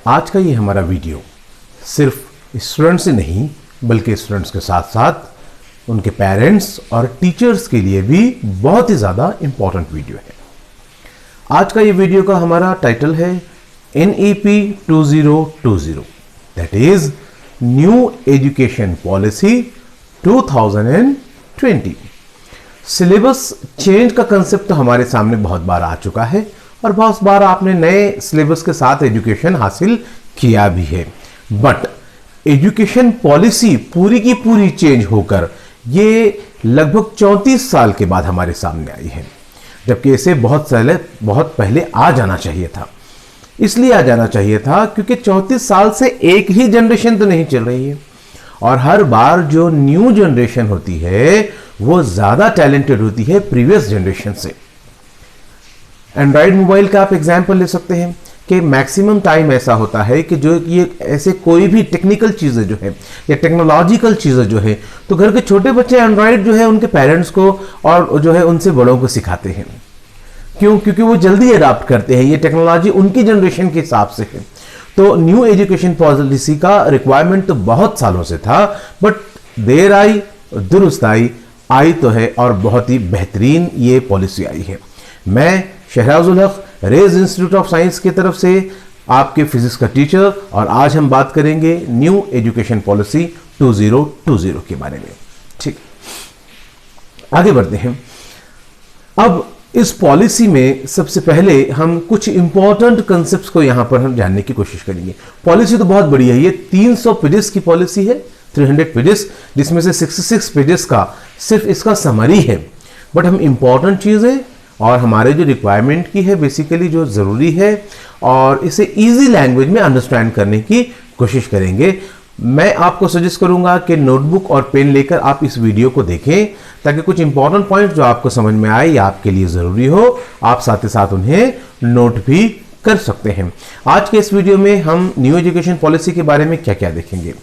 आज का ये हमारा वीडियो सिर्फ स्टूडेंट्स ही नहीं बल्कि स्टूडेंट्स के साथ साथ उनके पेरेंट्स और टीचर्स के लिए भी बहुत ही ज़्यादा इम्पॉर्टेंट वीडियो है। आज का ये वीडियो का हमारा टाइटल है NEP 2020, that is new education policy 2020। Syllabus change का कंसेप्ट तो हमारे सामने बहुत बार आ चुका है और बहुत बार आपने नए सिलेबस के साथ एजुकेशन हासिल किया भी है, बट एजुकेशन पॉलिसी पूरी की पूरी चेंज होकर ये लगभग 34 साल के बाद हमारे सामने आई है, जबकि इसे बहुत पहले आ जाना चाहिए था। इसलिए आ जाना चाहिए था क्योंकि 34 साल से एक ही जनरेशन तो नहीं चल रही है और हर बार जो न्यू जनरेशन होती है वो ज्यादा टैलेंटेड होती है प्रीवियस जनरेशन से। एंड्रॉइड मोबाइल का आप एग्जाम्पल ले सकते हैं कि मैक्सिमम टाइम ऐसा होता है कि जो ये ऐसे कोई भी टेक्निकल चीज़ें जो है या टेक्नोलॉजिकल चीज़ें जो है तो घर के छोटे बच्चे एंड्रॉइड जो है उनके पेरेंट्स को और जो है उनसे बड़ों को सिखाते हैं। क्यों? क्योंकि वो जल्दी अडॉप्ट करते हैं, ये टेक्नोलॉजी उनकी जनरेशन के हिसाब से है। तो न्यू एजुकेशन पॉलिसी का रिक्वायरमेंट तो बहुत सालों से था, बट देर आई दुरुस्त आई तो है और बहुत ही बेहतरीन ये पॉलिसी आई है। मैं शहराजुल हक रेज इंस्टीट्यूट ऑफ साइंस की तरफ से आपके फिजिक्स का टीचर, और आज हम बात करेंगे न्यू एजुकेशन पॉलिसी 2020 के बारे में। ठीक, आगे बढ़ते हैं। अब इस पॉलिसी में सबसे पहले हम कुछ इंपॉर्टेंट कंसेप्ट्स को यहां पर हम जानने की कोशिश करेंगे। पॉलिसी तो बहुत बड़ी है, ये 300 पेजेस की पॉलिसी है, 300 पेजेस, जिसमें से 66 पेजेस का सिर्फ इसका समरी है। बट हम इंपॉर्टेंट चीजें और हमारे जो रिक्वायरमेंट की है बेसिकली जो ज़रूरी है और इसे इजी लैंग्वेज में अंडरस्टैंड करने की कोशिश करेंगे। मैं आपको सजेस्ट करूंगा कि नोटबुक और पेन लेकर आप इस वीडियो को देखें ताकि कुछ इंपॉर्टेंट पॉइंट जो आपको समझ में आए या आपके लिए ज़रूरी हो आप साथ ही साथ उन्हें नोट भी कर सकते हैं। आज के इस वीडियो में हम न्यू एजुकेशन पॉलिसी के बारे में क्या क्या देखेंगे।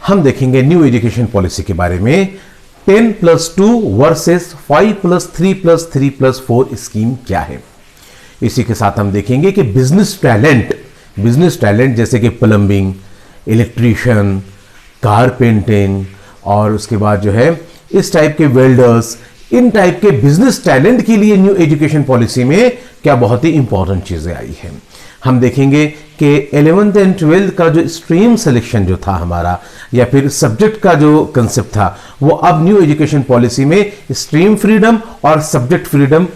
हम देखेंगे न्यू एजुकेशन पॉलिसी के बारे में 10+2 वर्सेस 5+3+3+4 स्कीम क्या है। इसी के साथ हम देखेंगे कि बिजनेस टैलेंट जैसे कि प्लम्बिंग, इलेक्ट्रीशियन, कारपेंटिंग और उसके बाद जो है इस टाइप के वेल्डर्स, इन टाइप के बिजनेस टैलेंट के लिए न्यू एजुकेशन पॉलिसी में क्या बहुत ही इंपॉर्टेंट चीजें आई हैं। हम देखेंगे कि 11th एंड 12th का जो स्ट्रीम सिलेक्शन जो था हमारा या फिर सब्जेक्ट का जो कंसेप्ट था वो अब न्यू एजुकेशन पॉलिसी में स्ट्रीम फ्रीडम और सब्जेक्ट फ्रीडम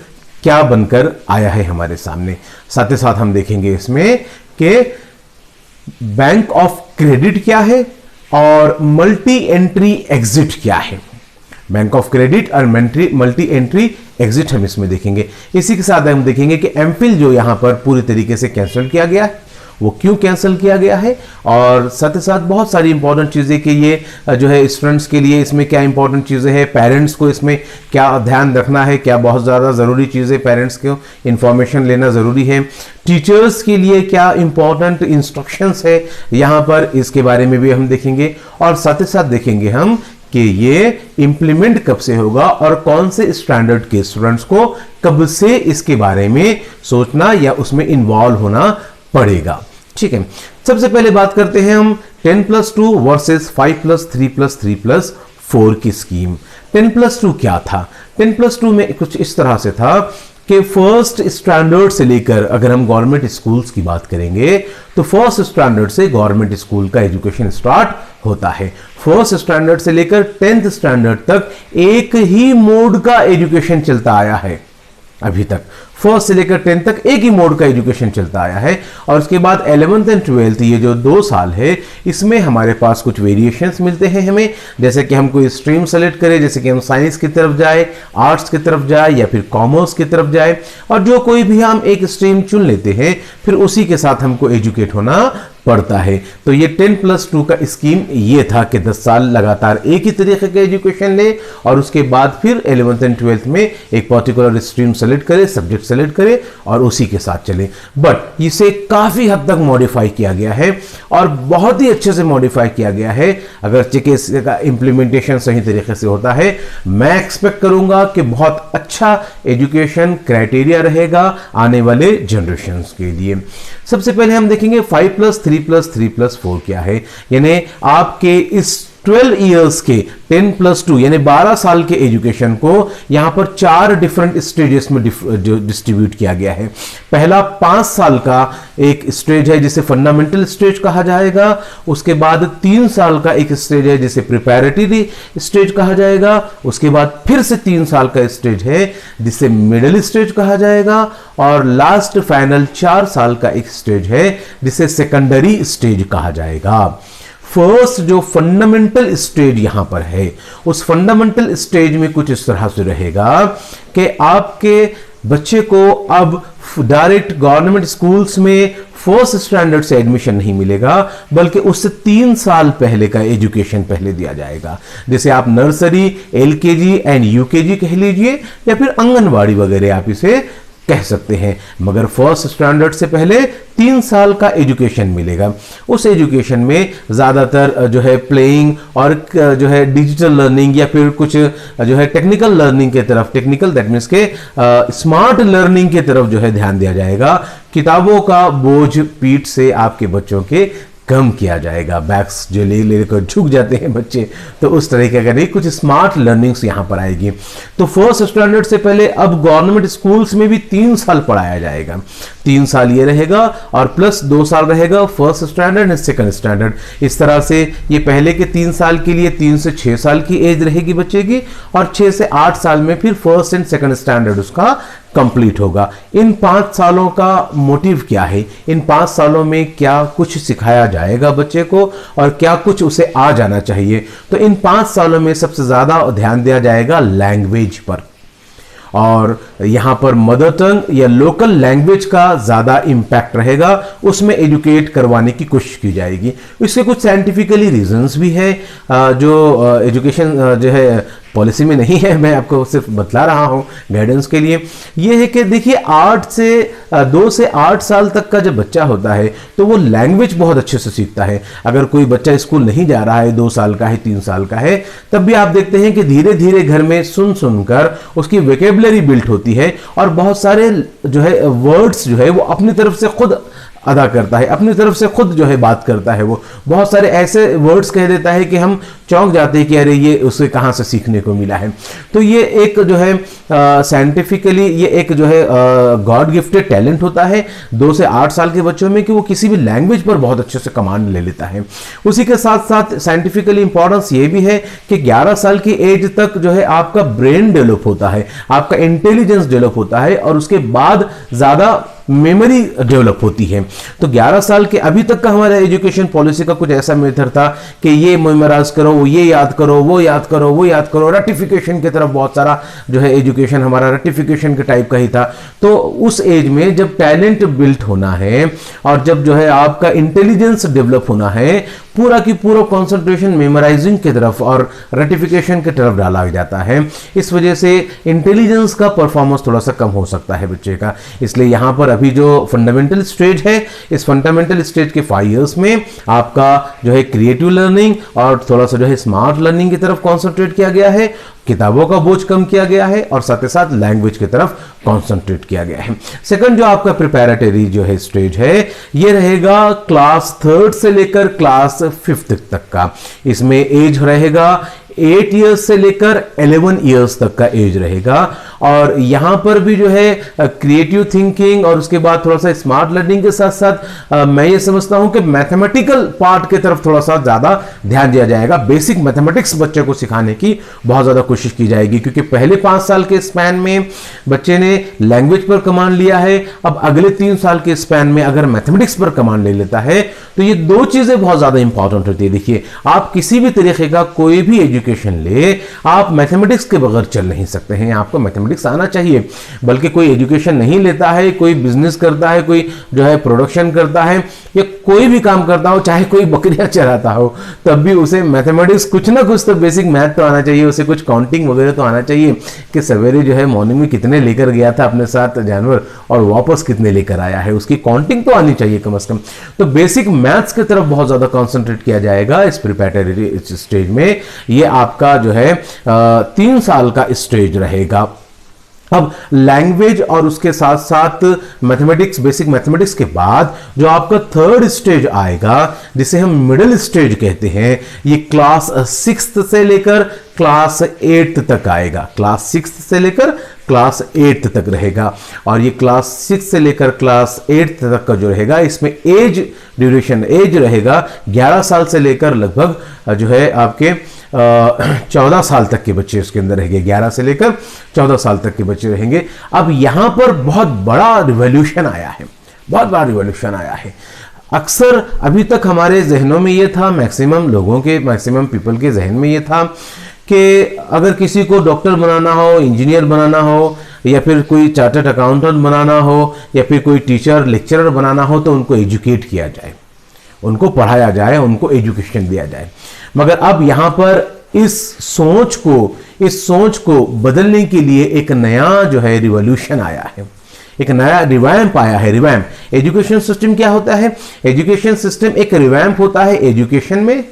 क्या बनकर आया है हमारे सामने। साथ ही साथ हम देखेंगे इसमें कि बैंक ऑफ क्रेडिट क्या है और मल्टी एंट्री एग्जिट क्या है। बैंक ऑफ क्रेडिट और मल्टी एंट्री एग्जिट हम इसमें देखेंगे। इसी के साथ हम देखेंगे कि एमफिल जो यहां पर पूरी तरीके से कैंसिल किया गया है वो क्यों कैंसिल किया गया है, और साथ ही साथ बहुत सारी इंपॉर्टेंट चीज़ें कि ये जो है स्टूडेंट्स के लिए इसमें क्या इंपॉर्टेंट चीज़ें हैं, पेरेंट्स को इसमें क्या ध्यान रखना है, क्या बहुत ज़्यादा ज़रूरी चीज़ें पेरेंट्स को इंफॉर्मेशन लेना ज़रूरी है, टीचर्स के लिए क्या इंपॉर्टेंट इंस्ट्रक्शंस है यहाँ पर, इसके बारे में भी हम देखेंगे। और साथ ही साथ देखेंगे हम कि ये इंप्लीमेंट कब से होगा और कौन से स्टैंडर्ड के स्टूडेंट्स को कब से इसके बारे में सोचना या उसमें इन्वॉल्व होना पड़ेगा। ठीक है, सबसे पहले बात करते हैं हम 10+2 वर्सेस 5+3+3+4 की स्कीम। 10+2 क्या था? 10+2 में कुछ इस तरह से था कि फर्स्ट स्टैंडर्ड से लेकर, अगर हम गवर्नमेंट स्कूल्स की बात करेंगे तो फर्स्ट स्टैंडर्ड से गवर्नमेंट स्कूल का एजुकेशन स्टार्ट होता है। फर्स्ट स्टैंडर्ड से लेकर 10th स्टैंडर्ड तक एक ही मोड का एजुकेशन चलता आया है। अभी तक फर्स्ट से लेकर 10th तक एक ही मोड का एजुकेशन चलता आया है, और उसके बाद 11th एंड 12th ये जो 2 साल है इसमें हमारे पास कुछ वेरिएशंस मिलते हैं हमें, जैसे कि हम कोई स्ट्रीम सेलेक्ट करें, जैसे कि हम साइंस की तरफ जाए, आर्ट्स की तरफ जाए या फिर कॉमर्स की तरफ जाए, और जो कोई भी हम एक स्ट्रीम चुन लेते हैं फिर उसी के साथ हमको एजुकेट होना पड़ता है। तो ये 10+2 का स्कीम ये था कि 10 साल लगातार एक ही तरीके का एजुकेशन ले और उसके बाद फिर 11th एंड 12th में एक पर्टिकुलर स्ट्रीम सेलेक्ट करे, सब्जेक्ट सेलेक्ट करें और उसी के साथ चलें। बट इसे काफ़ी हद तक मॉडिफाई किया गया है और बहुत ही अच्छे से मॉडिफाई किया गया है। अगर इसका इम्प्लीमेंटेशन सही तरीके से होता है, मैं एक्सपेक्ट करूंगा कि बहुत अच्छा एजुकेशन क्राइटेरिया रहेगा आने वाले जनरेशन्स के लिए। सबसे पहले हम देखेंगे 5+3+3+4 क्या है, यानी आपके इस 12 इयर्स के 10+2 यानी 12 साल के एजुकेशन को यहां पर 4 डिफरेंट स्टेजेस में डिस्ट्रीब्यूट किया गया है। पहला 5 साल का एक स्टेज है जिसे फंडामेंटल स्टेज कहा जाएगा। उसके बाद 3 साल का एक स्टेज है जिसे प्रिपैरेटरी स्टेज कहा जाएगा। उसके बाद फिर से 3 साल का स्टेज है जिसे मिडिल स्टेज कहा जाएगा और लास्ट फाइनल 4 साल का एक स्टेज है जिसे सेकेंडरी स्टेज कहा जाएगा। फर्स्ट जो फंडामेंटल स्टेज यहां पर है, उस फंडामेंटल स्टेज में कुछ इस तरह से रहेगा कि आपके बच्चे को अब डायरेक्ट गवर्नमेंट स्कूल्स में फर्स्ट स्टैंडर्ड से एडमिशन नहीं मिलेगा, बल्कि उससे 3 साल पहले का एजुकेशन पहले दिया जाएगा। जैसे आप नर्सरी, एलकेजी एंड यूकेजी कह लीजिए या फिर आंगनवाड़ी वगैरह आप इसे कह सकते हैं, मगर फर्स्ट स्टैंडर्ड से पहले 3 साल का एजुकेशन मिलेगा। उस एजुकेशन में ज़्यादातर जो है प्लेइंग और जो है डिजिटल लर्निंग या फिर कुछ जो है टेक्निकल लर्निंग के तरफ, टेक्निकल दैट मीन्स के स्मार्ट लर्निंग के तरफ जो है ध्यान दिया जाएगा। किताबों का बोझ पीठ से आपके बच्चों के कम किया जाएगा। बैग्स जो ले लेकर झुक जाते हैं बच्चे, तो उस तरीके का नहीं, कुछ स्मार्ट लर्निंग्स यहां पर आएगी। तो फर्स्ट स्टैंडर्ड से पहले अब गवर्नमेंट स्कूल्स में भी 3 साल पढ़ाया जाएगा। 3 साल ये रहेगा और प्लस 2 साल रहेगा first standard and second standard. इस तरह से ये पहले के 3 साल के लिए 3 से 6 साल की एज रहेगी बच्चे की और 6 से 8 साल में फिर फर्स्ट एंड सेकंड स्टैंडर्ड उसका कंप्लीट होगा। इन 5 सालों का मोटिव क्या है, इन 5 सालों में क्या कुछ सिखाया जाएगा बच्चे को और क्या कुछ उसे आ जाना चाहिए, तो इन 5 सालों में सबसे ज्यादा ध्यान दिया जाएगा लैंग्वेज पर और यहां पर मदर टंग या लोकल लैंग्वेज का ज्यादा इंपैक्ट रहेगा, उसमें एजुकेट करवाने की कोशिश की जाएगी। इसके कुछ साइंटिफिकली रीजंस भी है जो एजुकेशन जो है पॉलिसी में नहीं है, मैं आपको सिर्फ बतला रहा हूं गाइडेंस के लिए। यह है कि देखिए 2 से 8 साल तक का जब बच्चा होता है तो वो लैंग्वेज बहुत अच्छे से सीखता है। अगर कोई बच्चा स्कूल नहीं जा रहा है, 2 साल का है, 3 साल का है, तब भी आप देखते हैं कि धीरे धीरे घर में सुन सुनकर उसकी वोकैबुलरी बिल्ट होती है और बहुत सारे जो है वर्ड्स जो है वो अपनी तरफ से खुद अदा करता है, अपनी तरफ से खुद जो है बात करता है। वो बहुत सारे ऐसे वर्ड्स कह देता है कि हम चौंक जाते हैं कि अरे ये उसे कहाँ से सीखने को मिला है। तो ये एक जो है साइंटिफिकली ये एक जो है गॉड गिफ्टेड टैलेंट होता है 2 से 8 साल के बच्चों में कि वो किसी भी लैंग्वेज पर बहुत अच्छे से कमांड ले लेता है। उसी के साथ साथ साइंटिफिकली इंपॉर्टेंस ये भी है कि 11 साल की एज तक जो है आपका ब्रेन डेवलप होता है, आपका इंटेलिजेंस डेवलप होता है और उसके बाद ज़्यादा मेमोरी डेवलप होती है। तो 11 साल के अभी तक का हमारा एजुकेशन पॉलिसी का कुछ ऐसा मेथड था कि ये मेमोराइज करो, ये याद करो, वो याद करो, वो याद करो, रटिफिकेशन की तरफ बहुत सारा जो है एजुकेशन हमारा रटिफिकेशन के टाइप का ही था। तो उस एज में जब टैलेंट बिल्ट होना है और जब जो है आपका इंटेलिजेंस डेवलप होना है, पूरा की पूरा कंसंट्रेशन मेमोराइजिंग की तरफ और रटिफिकेशन की तरफ डाला जाता है। इस वजह से इंटेलिजेंस का परफॉर्मेंस थोड़ा सा कम हो सकता है बच्चे का। इसलिए यहाँ पर अभी जो फंडामेंटल स्टेज है, इस फंडामेंटल स्टेज के 5 इयर्स में आपका जो है क्रिएटिव लर्निंग और थोड़ा सा जो है स्मार्ट लर्निंग की तरफ कॉन्सेंट्रेट किया गया है, किताबों का बोझ कम किया गया है और साथ ही साथ लैंग्वेज की तरफ कॉन्सेंट्रेट किया गया है। सेकंड जो आपका प्रिपैरेटरी जो है स्टेज है, ये रहेगा क्लास 3 से लेकर क्लास 5 तक का। इसमें एज रहेगा 8 इयर्स से लेकर 11 इयर्स तक का एज रहेगा और यहां पर भी जो है क्रिएटिव थिंकिंग और उसके बाद थोड़ा सा स्मार्ट लर्निंग के साथ साथ मैं ये समझता हूं कि मैथमेटिकल पार्ट की तरफ थोड़ा सा ज्यादा ध्यान दिया जाएगा। बेसिक मैथमेटिक्स बच्चे को सिखाने की बहुत ज्यादा कोशिश की जाएगी, क्योंकि पहले 5 साल के स्पैन में बच्चे ने लैंग्वेज पर कमांड लिया है, अब अगले 3 साल के स्पैन में अगर मैथमेटिक्स पर कमांड ले लेता है तो ये 2 चीजें बहुत ज्यादा इंपॉर्टेंट होती है। देखिए, आप किसी भी तरीके का कोई भी एजुकेशन ले, आप मैथमेटिक्स के बगैर चल नहीं सकते हैं, आपको मैथमेटिक्स आना चाहिए। बल्कि कोई एजुकेशन नहीं लेता है, कोई बिजनेस करता है, कोई जो है प्रोडक्शन करता है या कोई भी काम करता हो, चाहे कोई बकरियां चराता हो, तब भी उसे मैथमेटिक्स कुछ ना कुछ तो बेसिक मैथ तो आना चाहिए, उसे कुछ काउंटिंग वगैरह तो आना चाहिए कि सवेरे जो है मॉर्निंग में कितने लेकर गया था अपने साथ जानवर और वापस कितने लेकर आया है, उसकी काउंटिंग तो आनी चाहिए कम से कम। तो बेसिक मैथ्स की तरफ बहुत ज़्यादा कॉन्सेंट्रेट किया जाएगा इस प्रिपरेटरी स्टेज में। ये आपका जो है 3 साल का स्टेज रहेगा। अब लैंग्वेज और उसके साथ साथ मैथमेटिक्स, बेसिक मैथमेटिक्स के बाद जो आपका 3rd स्टेज आएगा, जिसे हम मिडिल स्टेज कहते हैं, ये क्लास 6th से लेकर क्लास 8th तक आएगा। क्लास 6th से लेकर क्लास 8th तक रहेगा। और ये क्लास 6 से लेकर क्लास 8th तक का जो रहेगा, इसमें एज ड्यूरेशन, एज रहेगा 11 साल से लेकर लगभग जो है आपके 14 साल तक के बच्चे उसके अंदर रहेंगे। 11 से लेकर 14 साल तक के बच्चे रहेंगे। अब यहां पर बहुत बड़ा रिवॉल्यूशन आया है, बहुत बड़ा रिवॉल्यूशन आया है। अक्सर अभी तक हमारे जहनों में ये था, मैक्सिमम लोगों के, मैक्सिमम पीपल के जहन में ये था कि अगर किसी को डॉक्टर बनाना हो, इंजीनियर बनाना हो, या फिर कोई चार्टर्ड अकाउंटेंट बनाना हो, या फिर कोई टीचर लेक्चरर बनाना हो, तो उनको एजुकेट किया जाए, उनको पढ़ाया जाए, उनको एजुकेशन दिया जाए। मगर अब यहाँ पर इस सोच को बदलने के लिए एक नया जो है रिवॉल्यूशन आया है, एक नया रिवैम्प आया है। रिवैम्प एजुकेशन सिस्टम क्या होता है? एजुकेशन सिस्टम एक रिवैम्प होता है एजुकेशन में,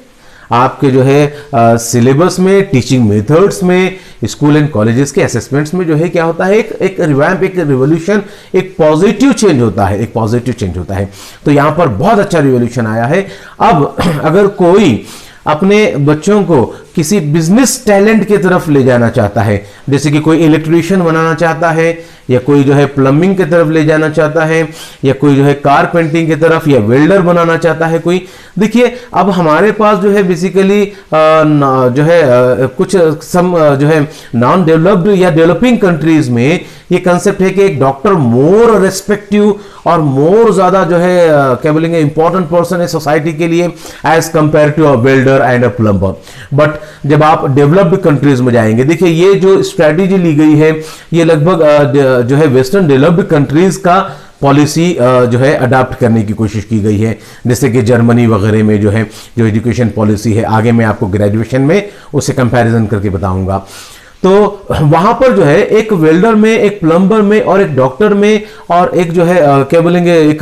आपके जो है सिलेबस में, टीचिंग मेथड्स में, स्कूल एंड कॉलेजेस के असेसमेंट्स में जो है क्या होता है, एक रिवैम्प, एक रिवोल्यूशन, एक पॉजिटिव चेंज होता है, एक पॉजिटिव चेंज होता है। तो यहां पर बहुत अच्छा रिवोल्यूशन आया है। अब अगर कोई अपने बच्चों को किसी बिजनेस टैलेंट की तरफ ले जाना चाहता है, जैसे कि कोई इलेक्ट्रीशियन बनाना चाहता है, या कोई जो है प्लम्बिंग की तरफ ले जाना चाहता है, या कोई जो है कारपेंटिंग की तरफ, या वेल्डर बनाना चाहता है कोई, देखिए अब हमारे पास जो है बेसिकली जो है कुछ जो है नॉन डेवलप्ड या डेवलपिंग कंट्रीज में ये कंसेप्ट है कि एक डॉक्टर मोर रेस्पेक्टिव और मोर ज्यादा जो है क्या बोलेंगे इंपॉर्टेंट पर्सन है सोसाइटी के लिए as compare to a welder and a plumber. But जब आप डेवलप्ड कंट्रीज में जाएंगे, देखिए ये जो स्ट्रेटेजी ली गई है, ये लगभग जो है वेस्टर्न डेवलप्ड कंट्रीज का पॉलिसी जो है अडॉप्ट करने की कोशिश की गई है। जैसे कि जर्मनी वगैरह में जो है जो एजुकेशन पॉलिसी है, आगे मैं आपको ग्रेजुएशन में उससे कंपैरिजन करके बताऊंगा। तो वहां पर जो है एक वेल्डर में, एक प्लम्बर में और एक डॉक्टर में और एक जो है क्या बोलेंगे एक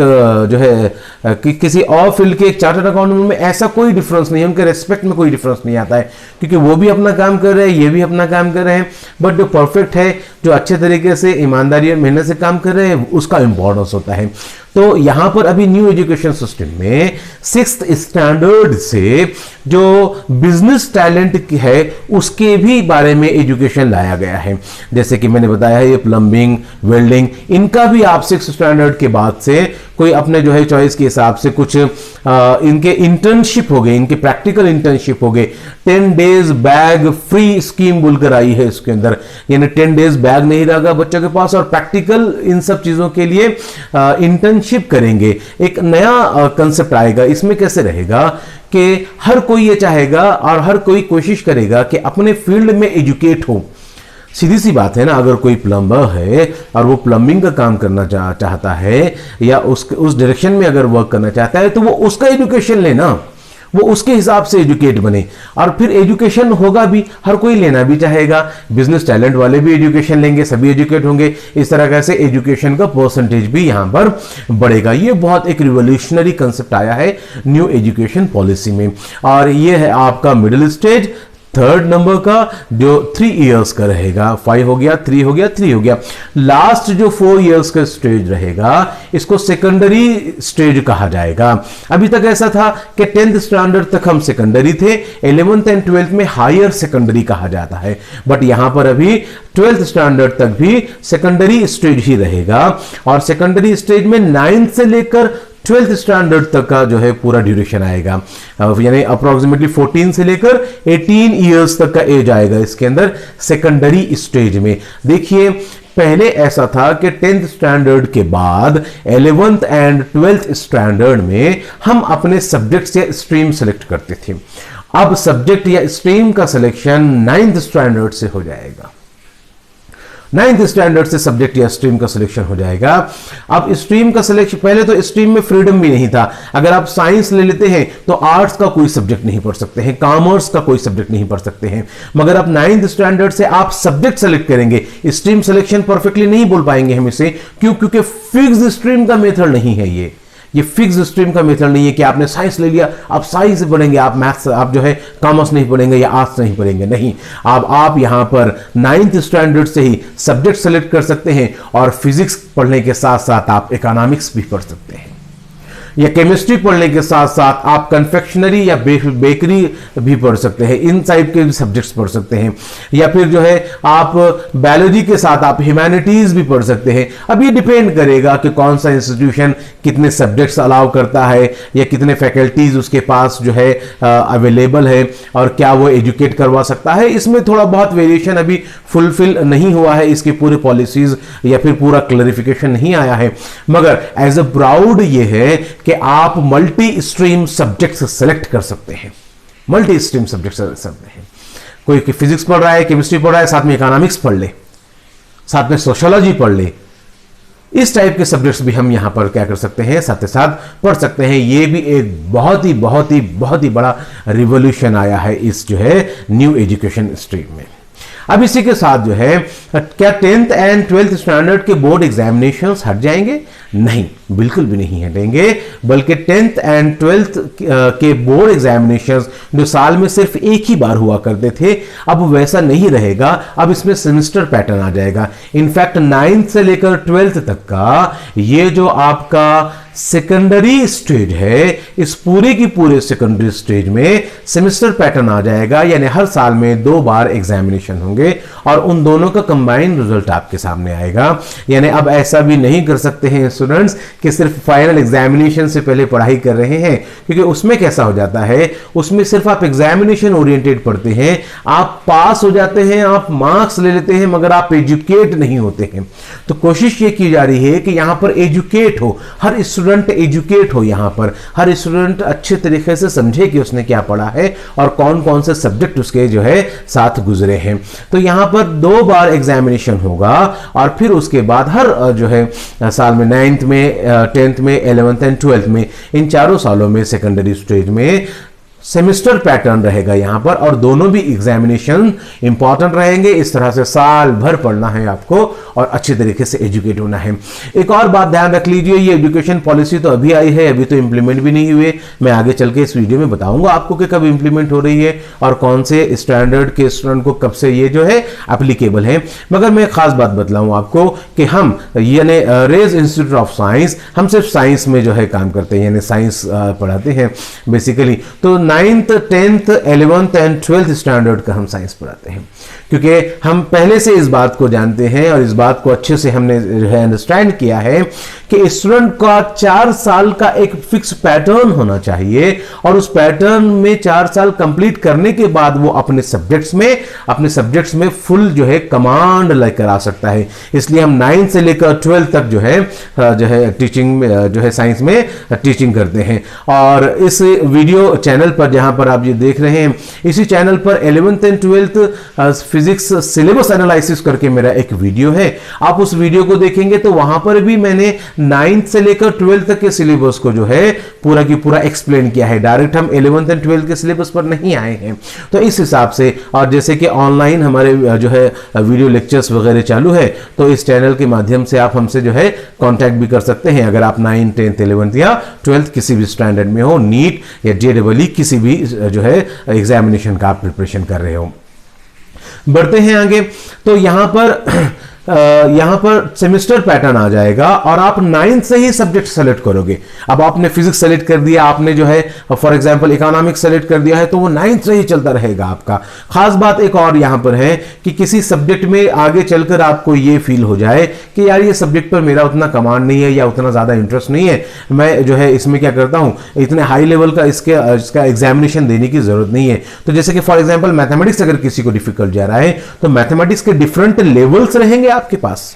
जो है किसी और फील्ड के एक चार्टर्ड अकाउंटेंट में ऐसा कोई डिफरेंस नहीं है, उनके रेस्पेक्ट में कोई डिफरेंस नहीं आता है, क्योंकि वो भी अपना काम कर रहे हैं, ये भी अपना काम कर रहे हैं। बट जो परफेक्ट है, जो अच्छे तरीके से ईमानदारी और मेहनत से काम कर रहे हैं, उसका इंपॉर्टेंस होता है। तो यहां पर अभी न्यू एजुकेशन सिस्टम में 6th स्टैंडर्ड से जो बिजनेस टैलेंट है उसके भी बारे में एजुकेशन लाया गया है। जैसे कि मैंने बताया है, ये प्लम्बिंग, वेल्डिंग, इनका भी आप 6th स्टैंडर्ड के बाद से कोई अपने जो है चॉइस के हिसाब से कुछ इनके इंटर्नशिप हो गए, इनके प्रैक्टिकल इंटर्नशिप हो गए। 10 डेज बैग फ्री स्कीम बोलकर आई है इसके अंदर, यानी 10 डेज बैग नहीं रहेगा बच्चों के पास और प्रैक्टिकल इन सब चीजों के लिए इंटर्नशिप करेंगे। एक नया कंसेप्ट आएगा। इसमें कैसे रहेगा कि हर कोई ये चाहेगा और हर कोई कोशिश करेगा कि अपने फील्ड में एजुकेट हो। सीधी सी बात है ना, अगर कोई प्लम्बर है और वो प्लम्बिंग का काम करना चाहता है या उस डायरेक्शन में अगर वर्क करना चाहता है, तो वो उसका एजुकेशन लेना, वो उसके हिसाब से एजुकेट बने। और फिर एजुकेशन होगा भी, हर कोई लेना भी चाहेगा, बिजनेस टैलेंट वाले भी एजुकेशन लेंगे, सभी एजुकेट होंगे। इस तरह कैसे एजुकेशन का परसेंटेज भी यहां पर बढ़ेगा। ये बहुत एक रिवोल्यूशनरी कंसेप्ट आया है न्यू एजुकेशन पॉलिसी में। और ये है आपका मिडिल स्टेज, 3rd नंबर का, जो 3 इयर्स का रहेगा। 5 हो गया, 3 हो गया, 3 हो गया। लास्ट जो 4 इयर्स का स्टेज रहेगा, इसको सेकेंडरी स्टेज कहा जाएगा। अभी तक ऐसा था कि 10th स्टैंडर्ड तक हम सेकेंडरी थे, 11th एंड 12th में हायर सेकेंडरी कहा जाता है। बट यहां पर अभी 12th स्टैंडर्ड तक भी सेकेंडरी स्टेज ही रहेगा। और सेकेंडरी स्टेज में 9th से लेकर 12th स्टैंडर्ड तक का जो है पूरा ड्यूरेशन आएगा, यानी अप्रोक्सीमेटली 14 से लेकर 18 इयर्स तक का एज आएगा इसके अंदर सेकेंडरी स्टेज में। देखिए पहले ऐसा था कि 10th स्टैंडर्ड के बाद 11th एंड 12th स्टैंडर्ड में हम अपने सब्जेक्ट से स्ट्रीम सेलेक्ट करते थे। अब सब्जेक्ट या स्ट्रीम का सिलेक्शन 9th स्टैंडर्ड से हो जाएगा। 9th स्टैंडर्ड से सब्जेक्ट या स्ट्रीम का सिलेक्शन हो जाएगा। अब स्ट्रीम का सिलेक्शन, पहले तो स्ट्रीम में फ्रीडम भी नहीं था। अगर आप साइंस ले लेते हैं तो आर्ट्स का कोई सब्जेक्ट नहीं पढ़ सकते हैं, कॉमर्स का कोई सब्जेक्ट नहीं पढ़ सकते हैं। मगर अब 9th स्टैंडर्ड से आप सब्जेक्ट सेलेक्ट करेंगे। स्ट्रीम सिलेक्शन परफेक्टली नहीं बोल पाएंगे हम इसे, क्यों? क्योंकि फिक्स्ड स्ट्रीम का मेथड नहीं है ये फिक्स स्ट्रीम का मेथड नहीं है कि आपने साइंस ले लिया आप साइंस से पढ़ेंगे, आप मैथ्स, आप जो है कॉमर्स नहीं पढ़ेंगे या आर्ट्स नहीं पढ़ेंगे। नहीं, आप यहां पर 9th स्टैंडर्ड से ही सब्जेक्ट सेलेक्ट कर सकते हैं और फिजिक्स पढ़ने के साथ साथ आप इकोनॉमिक्स भी पढ़ सकते हैं, या केमिस्ट्री पढ़ने के साथ साथ आप कन्फेक्शनरी या बेकरी भी पढ़ सकते हैं, इन टाइप के भी सब्जेक्ट्स पढ़ सकते हैं। या फिर जो है आप बायोलॉजी के साथ आप ह्यूमैनिटीज भी पढ़ सकते हैं। अब ये डिपेंड करेगा कि कौन सा इंस्टीट्यूशन कितने सब्जेक्ट्स अलाउ करता है या कितने फैकल्टीज उसके पास जो है अवेलेबल है और क्या वो एजुकेट करवा सकता है। इसमें थोड़ा बहुत वेरिएशन अभी फुलफिल नहीं हुआ है, इसकी पूरी पॉलिसीज या फिर पूरा क्लैरिफिकेशन नहीं आया है। मगर एज अ प्राउड ये है कि आप मल्टी स्ट्रीम सब्जेक्ट सेलेक्ट कर सकते हैं, मल्टी स्ट्रीम सब्जेक्ट सेलेक्ट कर सकते हैं। कोई फिजिक्स पढ़ रहा है, केमिस्ट्री पढ़ रहा है, साथ में इकोनॉमिक्स पढ़ ले, साथ में सोशियोलॉजी पढ़ ले, इस टाइप के सब्जेक्ट्स भी हम यहां पर क्या कर सकते हैं, साथ ही साथ पढ़ सकते हैं। ये भी एक बहुत ही बड़ा रिवॉल्यूशन आया है इस जो है न्यू एजुकेशन स्ट्रीम में। अब इसी के साथ जो है क्या 10th एंड 12th स्टैंडर्ड के बोर्ड एग्जामिनेशंस हट जाएंगे? नहीं, बिल्कुल भी नहीं हटेंगे, बल्कि 10th एंड 12th के बोर्ड एग्जामिनेशंस जो साल में सिर्फ एक ही बार हुआ करते थे, अब वैसा नहीं रहेगा। अब इसमें सेमेस्टर पैटर्न आ जाएगा। इनफैक्ट 9th से लेकर 12th तक का ये जो आपका सेकेंडरी स्टेज है, इस पूरे की पूरे सेकेंडरी स्टेज में सेमेस्टर पैटर्न आ जाएगा, यानी हर साल में 2 बार एग्जामिनेशन होंगे और उन दोनों का कंबाइंड रिजल्ट आपके सामने आएगा। यानी अब ऐसा भी नहीं कर सकते हैं स्टूडेंट्स कि सिर्फ फाइनल एग्जामिनेशन से पहले पढ़ाई कर रहे हैं, क्योंकि उसमें कैसा हो जाता है, उसमें सिर्फ आप एग्जामिनेशन ओरिएंटेड पढ़ते हैं, आप पास हो जाते हैं, आप मार्क्स ले लेते हैं, मगर आप एजुकेट नहीं होते हैं। तो कोशिश ये की जा रही है कि यहां पर एजुकेट हो, हर स्टूडेंट एजुकेट हो, यहां पर हर स्टूडेंट अच्छे तरीके से समझे कि उसने क्या पढ़ा है और कौन कौन से सब्जेक्ट उसके जो है साथ गुजरे हैं। तो यहां पर 2 बार एग्जामिनेशन होगा और फिर उसके बाद हर जो है साल में 9th में, 10th में, 11th एंड 12th में, इन चारों सालों में सेकेंडरी स्टेज में सेमेस्टर पैटर्न रहेगा यहां पर, और दोनों भी एग्जामिनेशन इंपॉर्टेंट रहेंगे। इस तरह से साल भर पढ़ना है आपको और अच्छे तरीके से एजुकेट होना है। एक और बात ध्यान रख लीजिए, ये एजुकेशन पॉलिसी तो अभी आई है, अभी तो इंप्लीमेंट भी नहीं हुए। मैं आगे चल के इस वीडियो में बताऊंगा आपको कि कब इंप्लीमेंट हो रही है और कौन से स्टैंडर्ड के स्टूडेंट को कब से ये जो है एप्लीकेबल है। मगर मैं खास बात बतलाऊं आपको कि हम यानी रेज इंस्टीट्यूट ऑफ साइंस, हम सिर्फ साइंस में जो है काम करते हैं, यानी साइंस पढ़ाते हैं बेसिकली। तो 9th, 10th, 11th and 12th standard का हम साइंस पढ़ाते हैं, क्योंकि हम पहले से इस बात को जानते हैं और इस बात को अच्छे से हमने अंडरस्टैंड किया है कि स्टूडेंट का 4 साल का एक फिक्स पैटर्न होना चाहिए और उस पैटर्न में 4 साल कंप्लीट करने के बाद वो अपने सब्जेक्ट्स में फुल जो है कमांड लेकर आ सकता है। इसलिए हम 9th से लेकर 12th तक जो है टीचिंग में जो है साइंस में टीचिंग करते हैं। और इस वीडियो चैनल पर जहां पर आप ये देख रहे हैं, इसी चैनल पर 11th and 12th physics syllabus analysis करके मेरा एक वीडियो है। आप उस वीडियो को देखेंगे तो वहां पर भी मैंने 9th से लेकर 12th तक के सिलेबस को जो है पूरा की पूरा एक्सप्लेन किया है। डायरेक्ट हम 11th एंड 12th के सिलेबस पर नहीं आए हैं। तो इस हिसाब से, और जैसे कि ऑनलाइन हमारे जो है वीडियो लेक्चर्स वगैरह चालू है, तो इस चैनल के माध्यम से आप हमसे जो है कांटेक्ट भी कर सकते हैं। अगर आप 9th, 10th, 11th या 12th किसी भी स्टैंडर्ड में हो, नीट या JEE किसी भी जो है एग्जामिनेशन का आप प्रिपरेशन कर रहे हो। बढ़ते हैं आगे। तो यहां पर सेमेस्टर पैटर्न आ जाएगा और आप 9th से ही सब्जेक्ट सेलेक्ट करोगे। अब आपने फिजिक्स सेलेक्ट कर दिया, आपने जो है फॉर एग्जांपल इकोनॉमिक्स सेलेक्ट कर दिया है, तो वो 9th से ही चलता रहेगा आपका। खास बात एक और यहां पर है कि किसी सब्जेक्ट में आगे चलकर आपको ये फील हो जाए कि यार ये सब्जेक्ट पर मेरा उतना कमांड नहीं है या उतना ज्यादा इंटरेस्ट नहीं है, मैं जो है इसमें क्या करता हूं, इतने हाई लेवल का इसका एग्जामिनेशन देने की जरूरत नहीं है। तो जैसे कि फॉर एग्जाम्पल मैथमेटिक्स अगर किसी को डिफिकल्ट जा रहा है, तो मैथमेटिक्स के डिफरेंट लेवल्स रहेंगे आपके पास।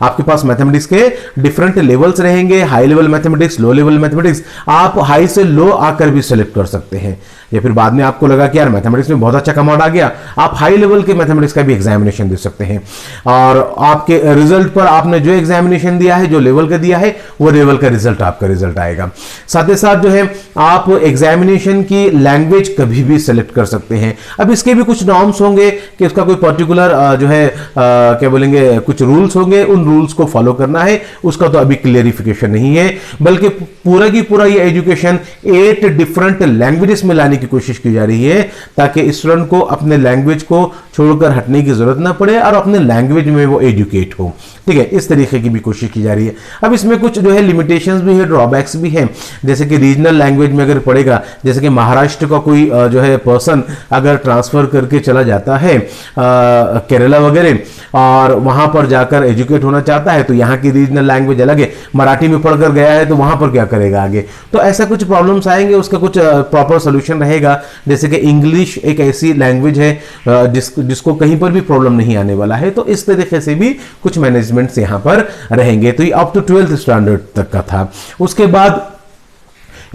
आपके पास मैथमेटिक्स के डिफरेंट लेवल्स रहेंगे, high level mathematics, low level mathematics. आप हाई से लो आकर भी सेलेक्ट कर सकते हैं, या फिर बाद में आपको लगा कि यार मैथमेटिक्स में बहुत अच्छा कमांड आ गया, आप हाई लेवल के मैथमेटिक्स का भी एग्जामिनेशन दे सकते हैं। और आपके रिजल्ट पर आपने जो एग्जामिनेशन दिया है, जो लेवल का दिया है, वो लेवल का रिजल्ट आपका रिजल्ट आएगा। साथ ही साथ जो है आप एग्जामिनेशन की लैंग्वेज कभी भी सेलेक्ट कर सकते हैं। अब इसके भी कुछ नॉर्म्स होंगे कि उसका कोई पर्टिकुलर जो है क्या बोलेंगे, कुछ रूल्स होंगे, उन रूल्स को फॉलो करना है, उसका तो अभी क्लियरिफिकेशन नहीं है। बल्कि पूरा की पूरा ये एजुकेशन 8 डिफरेंट लैंग्वेजेस में लाने की कोशिश की जा रही है, ताकि स्टूडेंट को अपने लैंग्वेज को छोड़कर हटने की जरूरत ना पड़े और अपने लैंग्वेज में वो एजुकेट हो। ठीक है, इस तरीके की भी कोशिश की जा रही है। अब इसमें कुछ जो है लिमिटेशंस भी है, ड्रॉबैक्स भी हैं। जैसे कि रीजनल लैंग्वेज में अगर पढ़ेगा, जैसे कि महाराष्ट्र का कोई जो है पर्सन अगर ट्रांसफर करके चला जाता है केरला वगैरह, और वहां पर जाकर एजुकेट होना चाहता है, तो यहाँ की रीजनल लैंग्वेज अलग है, मराठी में पढ़कर गया है तो वहां पर क्या करेगा आगे, तो ऐसा कुछ प्रॉब्लम्स आएंगे। उसका कुछ प्रॉपर सोल्यूशन रहेगा। जैसे कि इंग्लिश एक ऐसी लैंग्वेज है जिसको कहीं पर भी प्रॉब्लम नहीं आने वाला है, तो इस तरीके से भी कुछ मैनेजमेंट्स यहाँ पर रहेंगे। तो ये अप टू 12th स्टैंडर्ड तक का था। उसके बाद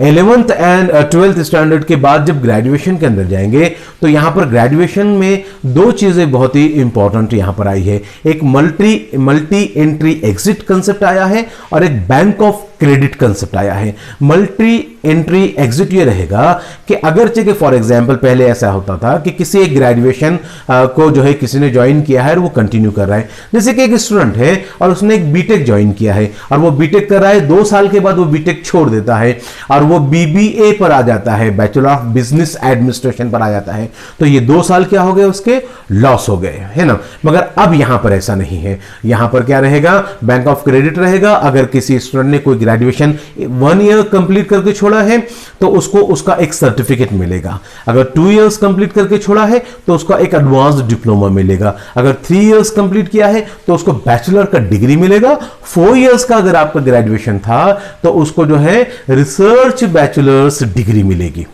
11th एंड 12th स्टैंडर्ड के बाद जब ग्रेजुएशन के अंदर जाएंगे, तो यहां पर ग्रेजुएशन में दो चीजें बहुत ही इंपॉर्टेंट यहां पर आई है। एक मल्टी एंट्री एग्जिट कंसेप्ट आया है और एक बैंक ऑफ क्रेडिट कंसेप्ट आया है। मल्टी एंट्री एग्जिट ये रहेगा कि अगर कि फॉर एग्जांपल पहले ऐसा होता था कि किसी एक ग्रेजुएशन को जो है किसी ने ज्वाइन किया है और वो कंटिन्यू कर रहा है। जैसे कि एक स्टूडेंट है और उसने एक बीटेक ज्वाइन किया है और वो बीटेक कर रहा है, 2 साल के बाद वो बीटेक छोड़ देता है और वो बीबीए पर आ जाता है, बैचलर ऑफ बिजनेस एडमिनिस्ट्रेशन पर आ जाता है, तो ये 2 साल क्या हो गए, उसके लॉस हो गए, है ना। मगर अब यहां पर ऐसा नहीं है। यहां पर क्या रहेगा, बैंक ऑफ क्रेडिट रहेगा। अगर किसी स्टूडेंट ने कोई ग्रेजुएशन 1 ईयर कंप्लीट करके छोड़ा है तो उसको उसका एक सर्टिफिकेट मिलेगा। अगर 2 इयर्स कंप्लीट करके छोड़ा है तो उसका एक एडवांस डिप्लोमा मिलेगा। अगर 3 इयर्स कंप्लीट किया है तो उसको बैचलर का डिग्री मिलेगा। 4 इयर्स का अगर आपका ग्रेजुएशन था तो उसको जो है रिसर्च बैचलर्स डिग्री मिलेगी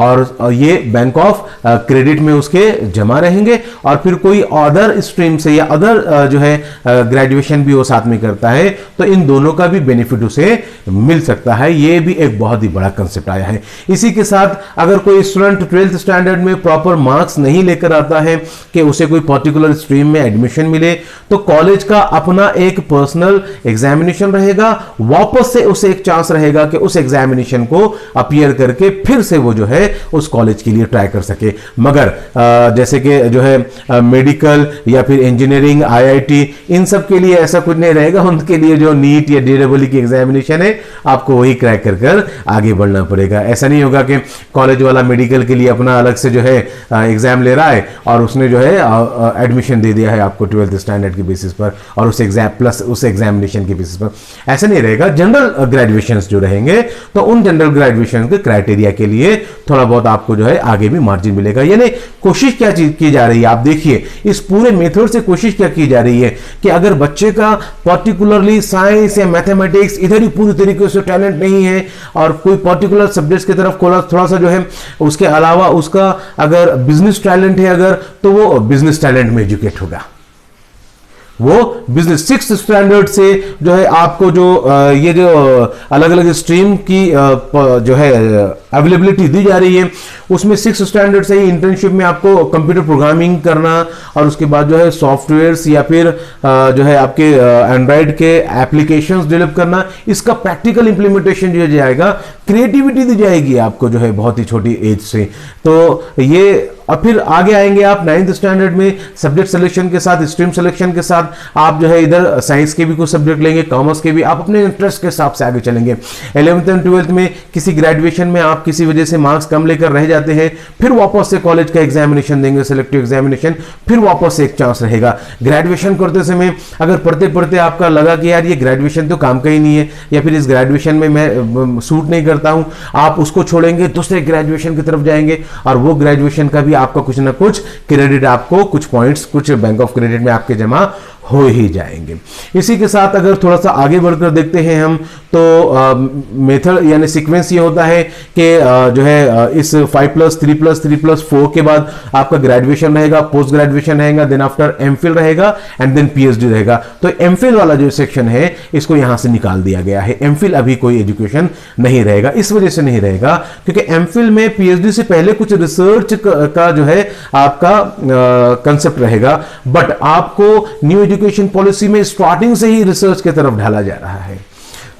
और ये बैंक ऑफ क्रेडिट में उसके जमा रहेंगे। और फिर कोई अदर स्ट्रीम से या अदर जो है ग्रेजुएशन भी वो साथ में करता है तो इन दोनों का भी बेनिफिट उसे मिल सकता है। ये भी एक बहुत ही बड़ा कंसेप्ट आया है। इसी के साथ अगर कोई स्टूडेंट 12th स्टैंडर्ड में प्रॉपर मार्क्स नहीं लेकर आता है कि उसे कोई पर्टिकुलर स्ट्रीम में एडमिशन मिले, तो कॉलेज का अपना एक पर्सनल एग्जामिनेशन रहेगा। वापस से उसे एक चांस रहेगा कि उस एग्जामिनेशन को अपीयर करके फिर से वो जो है उस कॉलेज के लिए ट्राई कर सके। मगर जैसे कि जो है मेडिकल या फिर इंजीनियरिंग, आईआईटी, इन सब के लिए ऐसा कुछ नहीं रहेगा। उनके लिए जो नीट या डीडब्ल्यूई की एग्जामिनेशन है आपको वही क्रैक कर कर आगे बढ़ना पड़ेगा। ऐसा नहीं होगा कि कॉलेज वाला मेडिकल के लिए अपना अलग से जो है एग्जाम ले रहा है और उसने जो है एडमिशन दे दिया है आपको 12th स्टैंडर्ड की बेसिस पर और उस एग्जाम प्लस उस एग्जामिनेशन की बेसिस पर। ऐसा नहीं रहेगा। जनरल ग्रेजुएशन जो रहेंगे तो उन जनरल ग्रेजुएशन के क्राइटेरिया के लिए थोड़ा बहुत आपको जो है आगे भी मार्जिन मिलेगा। यानी कोशिश क्या चीज की जा रही है, आप देखिए इस पूरे मेथड से कोशिश क्या की जा रही है कि अगर बच्चे का पर्टिकुलरली साइंस या मैथमेटिक्स इधर ही पूरी तरीके से टैलेंट नहीं है और कोई पर्टिकुलर सब्जेक्ट्स की तरफ थोड़ा सा जो है, उसके अलावा उसका अगर बिजनेस टैलेंट है अगर, तो वो बिजनेस टैलेंट में एजुकेट होगा। वो बिजनेस 6th स्टैंडर्ड से जो है आपको जो ये जो अलग अलग स्ट्रीम की जो है अवेलेबिलिटी दी जा रही है, उसमें 6th स्टैंडर्ड से ही इंटर्नशिप में आपको कंप्यूटर प्रोग्रामिंग करना और उसके बाद जो है सॉफ्टवेयर्स या फिर जो है आपके एंड्रॉयड के एप्लीकेशंस डेवलप करना, इसका प्रैक्टिकल इंप्लीमेंटेशन जो जाएगा, क्रिएटिविटी दी जाएगी आपको जो है बहुत ही छोटी एज से। तो ये और फिर आगे आएंगे आप 9th स्टैंडर्ड में सब्जेक्ट सिलेक्शन के साथ, स्ट्रीम सिलेक्शन के साथ आप जो है इधर साइंस के भी कुछ सब्जेक्ट लेंगे, कॉमर्स के भी, आप अपने इंटरेस्ट के हिसाब से आगे चलेंगे। 11th एंड 12th में किसी ग्रेजुएशन में आप किसी वजह से मार्क्स कम लेकर रह जाते हैं, फिर वापस से कॉलेज का एग्जामिनेशन देंगे, सिलेक्टिव एग्जामिनेशन, फिर वापस से एक चांस रहेगा। ग्रेजुएशन करते समय अगर पढ़ते पढ़ते आपका लगा कि यार ये ग्रेजुएशन तो काम का ही नहीं है या फिर इस ग्रेजुएशन में मैं सूट नहीं करता हूं, आप उसको छोड़ेंगे, दूसरे ग्रेजुएशन की तरफ जाएंगे और वो ग्रेजुएशन का भी आपका कुछ ना कुछ क्रेडिट, आपको कुछ पॉइंट्स कुछ बैंक ऑफ क्रेडिट में आपके जमा हो ही जाएंगे। इसी के साथ अगर थोड़ा सा आगे बढ़कर देखते हैं हम, तो मेथड यानी सीक्वेंस ये होता है कि जो है इस 5+3+3+4 के बाद आपका ग्रेजुएशन रहेगा, पोस्ट ग्रेजुएशन रहेगा, देन आफ्टर एमफिल रहेगा एंड देन पीएचडी रहेगा। तो एमफिल वाला जो सेक्शन है इसको यहां से निकाल दिया गया है। एमफिल अभी कोई एजुकेशन नहीं रहेगा। इस वजह से नहीं रहेगा क्योंकि एमफिल में पीएचडी से पहले कुछ रिसर्च का जो है आपका कंसेप्ट रहेगा, बट आपको न्यू एजुकेशन पॉलिसी में स्टार्टिंग से ही रिसर्च की तरफ ढाला जा रहा है,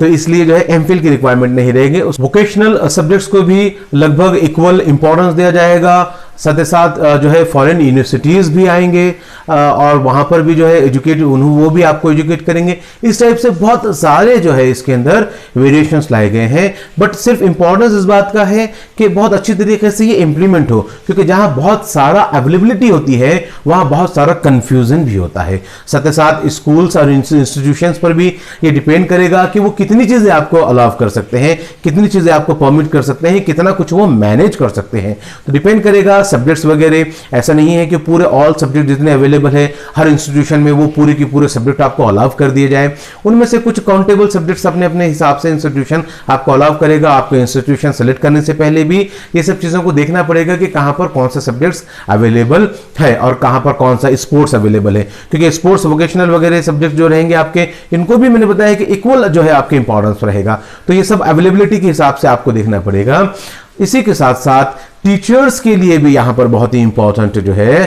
तो इसलिए जो है एमफिल की रिक्वायरमेंट नहीं रहेगी। उस वोकेशनल सब्जेक्ट्स को भी लगभग इक्वल इंपॉर्टेंस दिया जाएगा। साथ ही साथ जो है फॉरेन यूनिवर्सिटीज भी आएंगे और वहां पर भी जो है एजुकेट वो भी आपको एजुकेट करेंगे। इस टाइप से बहुत सारे जो है इसके अंदर वेरिएशंस लाए गए हैं, बट सिर्फ इंपॉर्टेंस इस बात का है कि बहुत अच्छी तरीके से ये इंप्लीमेंट हो, क्योंकि जहां बहुत सारा अवेलेबिलिटी होती है वहां बहुत सारा कंफ्यूजन भी होता है। साथ ही साथ स्कूल्स और इंस्टीट्यूशंस पर भी ये डिपेंड करेगा कि वो कितनी चीजें आपको अलाउ कर सकते हैं, कितनी चीजें आपको परमिट कर सकते हैं, कितना कुछ वो मैनेज कर सकते हैं। तो डिपेंड करेगा सब्जेक्ट्स वगैरह। ऐसा नहीं है कि पूरे ऑल सब्जेक्ट जितने अवेलेबल है हर इंस्टीट्यूशन में वो पूरे की पूरे सब्जेक्ट आपको अलाउ कर दिए जाए। उनमें से कुछ काउंटेबल सब्जेक्ट्स अपने अपने हिसाब से इंस्टीट्यूशन आपको अलाउ करेगा। आपको इंस्टीट्यूशन सेलेक्ट करने से पहले भी ये सब चीजों को देखना पड़ेगा कि कहां पर कौन सा सब्जेक्ट्स अवेलेबल है और कहां पर कौन सा स्पोर्ट्स अवेलेबल है, क्योंकि स्पोर्ट्स वोकेशनल वगैरह सब्जेक्ट जो रहेंगे आपके, इनको भी मैंने बताया कि इक्वल जो है आपके इंपॉर्टेंस रहेगा। तो ये सब अवेलेबिलिटी के हिसाब से आपको देखना पड़ेगा। इसी के साथ साथ टीचर्स के लिए भी यहाँ पर बहुत ही इंपॉर्टेंट जो है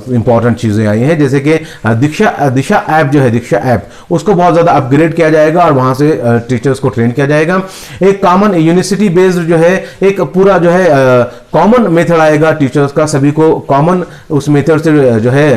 इंपॉर्टेंट चीज़ें आई हैं, जैसे कि दिशा ऐप जो है, दिशा ऐप उसको बहुत ज़्यादा अपग्रेड किया जाएगा और वहाँ से टीचर्स को ट्रेन किया जाएगा। एक कॉमन यूनिवर्सिटी बेस्ड जो है एक पूरा जो है कॉमन मेथड आएगा टीचर्स का, सभी को कॉमन उस मेथड से जो है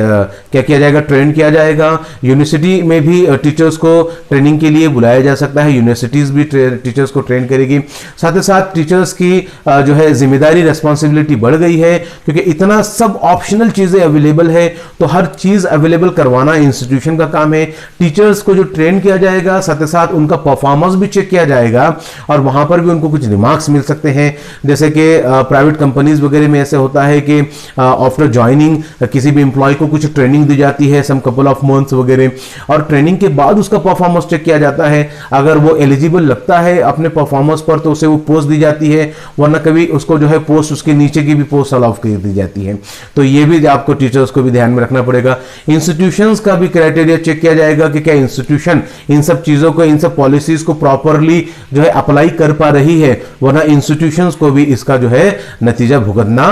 क्या किया जाएगा, ट्रेन किया जाएगा। यूनिवर्सिटी में भी टीचर्स को ट्रेनिंग के लिए बुलाया जा सकता है, यूनिवर्सिटीज़ भी टीचर्स को ट्रेन करेगी। साथ ही साथ टीचर्स की जो है जिम्मेदारी रेस्पॉन्सिबिलिटी बढ़ गई है, क्योंकि इतना सब ऑप्शनल चीजें अवेलेबल है, तो हर चीज अवेलेबल करवाना इंस्टीट्यूशन का काम है। टीचर्स को जो ट्रेन किया जाएगा, साथ ही साथ उनका परफॉर्मेंस भी चेक किया जाएगा और वहां पर भी उनको कुछ रिमार्क्स मिल सकते हैं। जैसे कि प्राइवेट कंपनीज वगैरह में ऐसे होता है कि आफ्टर ज्वाइनिंग किसी भी एम्प्लॉय को कुछ ट्रेनिंग दी जाती है, सम कपल ऑफ मंथ्स वगैरह, और ट्रेनिंग के बाद उसका परफॉर्मेंस चेक किया जाता है। अगर वो एलिजिबल लगता है अपने परफॉर्मेंस पर तो उसे वो पोस्ट दी जाती है, वरना कभी उसको जो है पोस्ट उसके नीचे की भी पोस्ट अलाउ कर दी जाती है। तो ये भी आपको टीचर्स को भी ध्यान में रखना पड़ेगा। इंस्टीट्यूशंस का भी क्राइटेरिया चेक किया जाएगा कि क्या इंस्टीट्यूशन इन सब चीजों को, इन सब पॉलिसीज को प्रॉपरली जो है अप्लाई कर पा रही है, वरना इंस्टीट्यूशंस को भी इसका जो है नतीजा भुगतना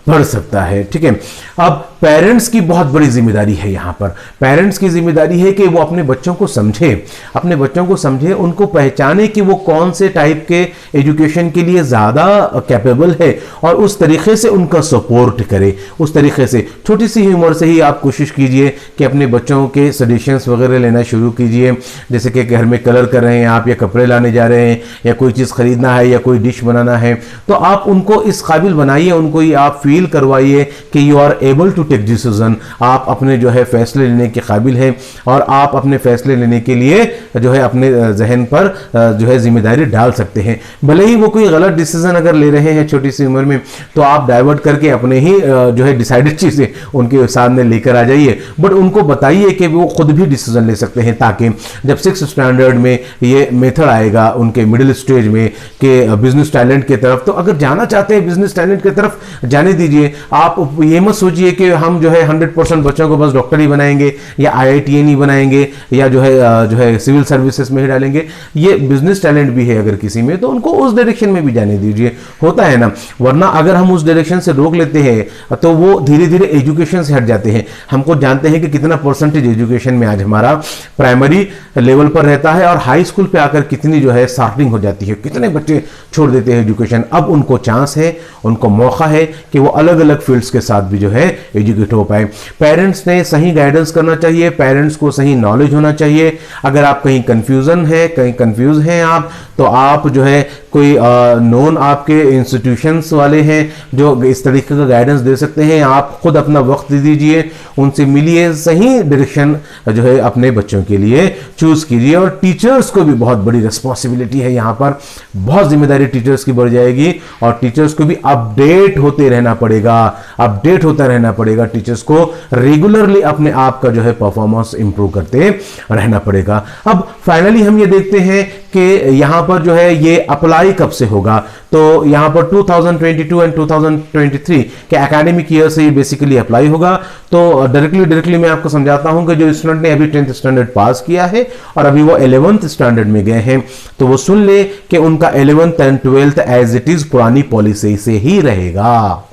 पड़ सकता है। ठीक है, अब पेरेंट्स की बहुत बड़ी जिम्मेदारी है। यहां पर पेरेंट्स की जिम्मेदारी है कि वो अपने बच्चों को समझे, अपने बच्चों को समझे, उनको पहचाने कि वो कौन से टाइप के एजुकेशन के लिए ज्यादा कैपेबल है और उस तरीके से उनका सपोर्ट करे। उस तरीके से छोटी सी उम्र से ही आप कोशिश कीजिए कि अपने बच्चों के सजेशंस वगैरह लेना शुरू कीजिए। जैसे कि घर में कलर कर रहे हैं आप, या कपड़े लाने जा रहे हैं, या कोई चीज़ खरीदना है, या कोई डिश बनाना है, तो आप उनको इस काबिल बनाइए, उनको ये आप फील करवाइए कि you are able to take decision. आप अपने जो है फैसले लेने के काबिल हैं और आप अपने फैसले लेने के लिए जो है अपने जहन पर जो है जिम्मेदारी डाल सकते हैं। भले ही वो कोई गलत डिसीजन अगर ले रहे हैं छोटी सी उम्र में, तो आप डाइवर्ट करके अपने ही जो है डिसाइडेड चीज़ें उनके सामने लेकर आ जाइए, बट उनको बताइए कि वो खुद भी डिसीजन ले सकते हैं, ताकि जब 6th स्टैंडर्ड में ये मेथड आएगा उनके मिडिल स्टेज में कि बिजनेस टैलेंट की तरफ, तो अगर जाना चाहते हैं बिजनेस टैलेंट की तरफ जाने दीजिए। आप ये मत सोचिए कि हम जो है 100% बच्चों को बस डॉक्टर ही बनाएंगे या IITN ही बनाएंगे या जो है सिविल सर्विसेज में ही डालेंगे। ये बिजनेस टैलेंट भी है अगर किसी में, तो उनको उस डायरेक्शन में भी जाने दीजिए, होता है ना। वरना अगर हम उस डायरेक्शन से रोक लेते हैं तो वो धीरे धीरे एजुकेशन से हट जाते हैं। हमको जानते हैं कि कितना परसेंटेज एजुकेशन में आज हमारा प्राइमरी लेवल पर रहता है और हाई स्कूल पे आकर कितनी जो है स्टार्टिंग हो जाती है, कितने बच्चे छोड़ देते हैं एजुकेशन। अब उनको चांस है, उनको मौका है कि वो अलग अलग फील्ड्स के साथ भी जो है एजुकेट हो पाए। पेरेंट्स ने सही गाइडेंस करना चाहिए, पेरेंट्स को सही नॉलेज होना चाहिए। अगर आप कहीं कंफ्यूज हैं आप, तो आप जो है कोई नोन आपके इंस्टीट्यूशंस वाले हैं जो इस तरीके का गाइडेंस दे सकते हैं, आप खुद अपना वक्त दे दीजिए, उनसे मिलिए, सही डायरेक्शन जो है अपने बच्चों के लिए चूज कीजिए। और टीचर्स को भी बहुत बड़ी रिस्पॉन्सिबिलिटी है, यहाँ पर बहुत जिम्मेदारी टीचर्स की बढ़ जाएगी और टीचर्स को भी अपडेट होते रहना पड़ेगा, अपडेट होता रहना पड़ेगा। टीचर्स को रेगुलरली अपने आप का जो है परफॉर्मेंस इंप्रूव करते रहना पड़ेगा। अब फाइनली हम ये देखते हैं कि यहां पर जो है ये अप्लाई कब से होगा। तो यहां पर 2022 एंड 2023 के एकेडमिक ईयर से ये बेसिकली अप्लाई होगा। तो डायरेक्टली मैं आपको समझाता हूं कि जो स्टूडेंट ने अभी 10th स्टैंडर्ड पास किया है और अभी वो 11th स्टैंडर्ड में गए हैं, तो वो सुन ले कि उनका 11th and 12th as it is पुरानी पॉलिसी से ही रहेगा।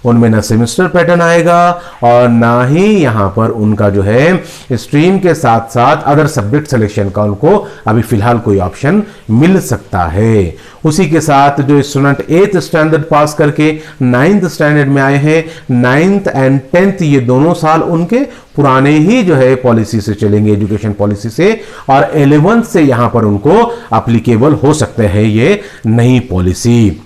उनमें ना सेमेस्टर पैटर्न आएगा और ना ही यहां पर उनका जो है स्ट्रीम के साथ साथ अदर सब्जेक्ट सिलेक्शन का उनको अभी फिलहाल कोई ऑप्शन मिल सकता है। उसी के साथ जो स्टूडेंट 8th स्टैंडर्ड पास करके 9th स्टैंडर्ड में आए हैं, 9th एंड 10th ये दोनों साल उनके पुराने ही जो है पॉलिसी से चलेंगे, एजुकेशन पॉलिसी से, और 11th से यहां पर उनको एप्लीकेबल हो सकते हैं ये नई पॉलिसी।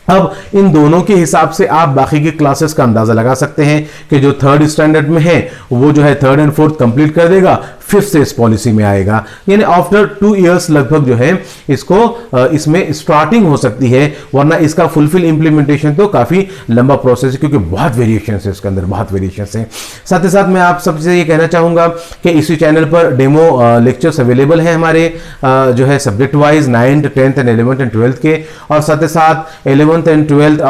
अब इन दोनों के हिसाब से आप बाकी की क्लासेस का अंदाजा लगा सकते हैं कि जो 3rd स्टैंडर्ड में है वो जो है 3rd एंड 4th कंप्लीट कर देगा, 5th से इस पॉलिसी में आएगा, यानी आफ्टर 2 इयर्स लगभग जो है इसको इसमें स्टार्टिंग हो सकती है, वरना इसका फुलफिल इंप्लीमेंटेशन तो काफी लंबा प्रोसेस है क्योंकि बहुत वेरिएशन है इसके अंदर, बहुत वेरिएशन है। साथ ही साथ मैं आप सबसे ये कहना चाहूंगा कि इसी चैनल पर डेमो लेक्चर्स अवेलेबल हैं हमारे जो है subject wise 9th 10th and 11th and 12th के, और साथ ही साथ 11th एंड 12th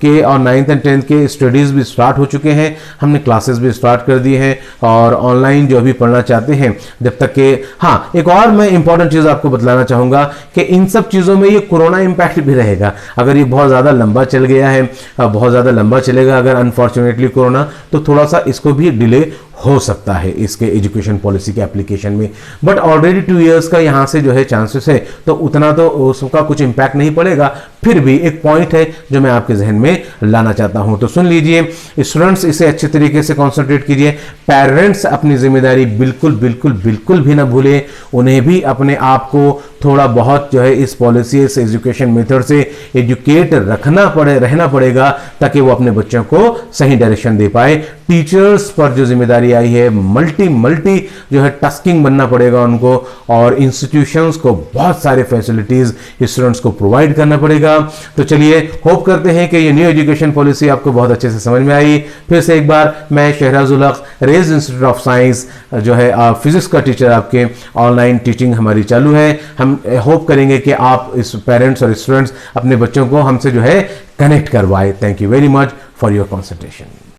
के और 9th एंड 10th के स्टडीज भी स्टार्ट हो चुके हैं, हमने क्लासेस भी स्टार्ट कर दिए हैं और ऑनलाइन जो भी पढ़ना चाहते हैं जब तक के। हाँ, एक और मैं इंपॉर्टेंट चीज आपको बतलाना चाहूंगा कि इन सब चीजों में ये कोरोना इंपैक्ट भी रहेगा। अगर ये बहुत ज्यादा लंबा चल गया है, बहुत ज्यादा लंबा चलेगा अगर अनफॉर्चुनेटली कोरोना, तो थोड़ा सा इसको भी डिले हो सकता है इसके एजुकेशन पॉलिसी के एप्लीकेशन में। बट ऑलरेडी 2 इयर्स का यहां से जो है चांसेस है, तो उतना तो उसका कुछ इंपैक्ट नहीं पड़ेगा। फिर भी एक पॉइंट है जो मैं आपके जहन में लाना चाहता हूं, तो सुन लीजिए। स्टूडेंट्स इसे अच्छे तरीके से कॉन्सेंट्रेट कीजिए। पेरेंट्स अपनी जिम्मेदारी बिल्कुल बिल्कुल बिल्कुल भी ना भूले, उन्हें भी अपने आप को थोड़ा बहुत जो है इस पॉलिसी, इस एजुकेशन मेथड से एजुकेट रहना पड़ेगा ताकि वो अपने बच्चों को सही डायरेक्शन दे पाए। टीचर्स पर जो जिम्मेदारी आई है, मल्टी जो है टास्किंग बनना पड़ेगा उनको, और इंस्टीट्यूशंस को बहुत सारे फैसिलिटीज स्टूडेंट्स को प्रोवाइड करना पड़ेगा। तो चलिए, होप करते हैं कि ये न्यू एजुकेशन पॉलिसी आपको बहुत अच्छे से समझ में आई। फिर से एक बार मैं शहराजुल हक, रेज इंस्टीट्यूट ऑफ साइंस जो है फिजिक्स का टीचर, आपके ऑनलाइन टीचिंग हमारी चालू है। हम होप करेंगे कि आप इस पेरेंट्स और स्टूडेंट्स अपने बच्चों को हमसे जो है कनेक्ट करवाए। Thank you very much for your concentration.